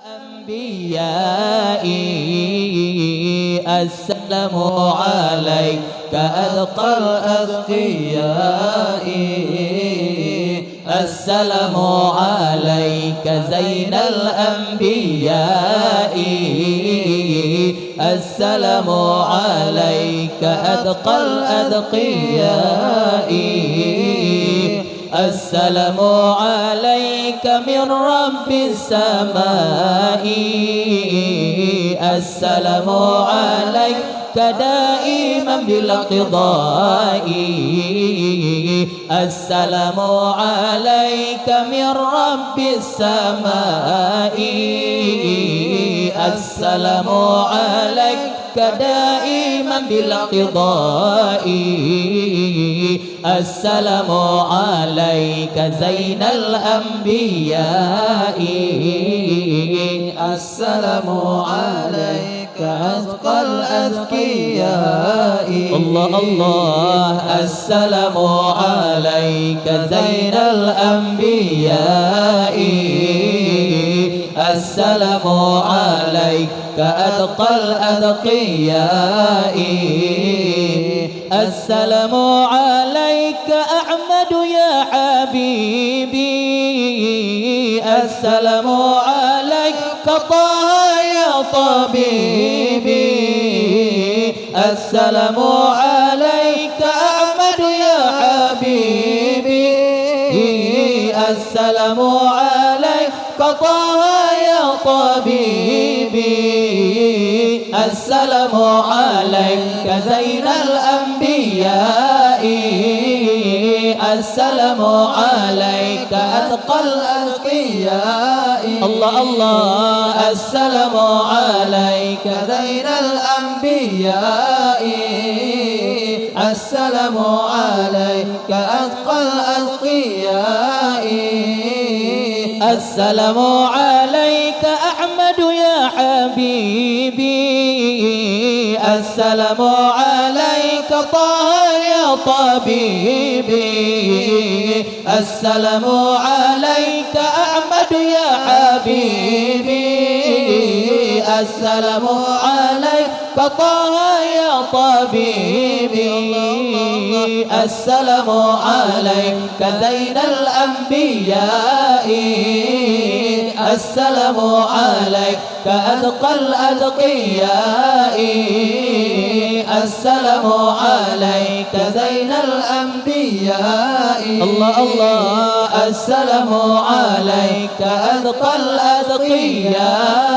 الأنبياء السلام عليك أذقى الأذقياء السلام عليك زين الأنبياء السلام عليك أذقى الأذقياء السلام عليك من رب السماء السلام عليك دائما بالقضاء السلام عليك من رب السماء السلام عليك دائما بالقضاء السلام عليك زين الأنبياء السلام عليك أذقى الأذقياء الله الله السلام عليك زين الأنبياء السلام عليك أذقى الأذقياء السلام عليك أحمد يا حبيبي السلام عليك طه يا طبيبي السلام عليك أحمد يا حبيبي السلام عليك طه يا طبيبي السلام عليك زين الأنبياء السلام عليك أذقى الأذقياء الله الله السلام عليك زين الأنبياء السلام عليك أذقى الأذقياء السلام عليك أحمد يا حبيبي السلام عليك طه يا طبيبي السلام عليك أحمد يا حبيبي السلام عليك طه يا طبيبي السلام عليك زين الأنبياء السلام عليك أذقى الأذقياء السلام عليك زين الأنبياء الله الله السلام عليك أذقى الأذقياء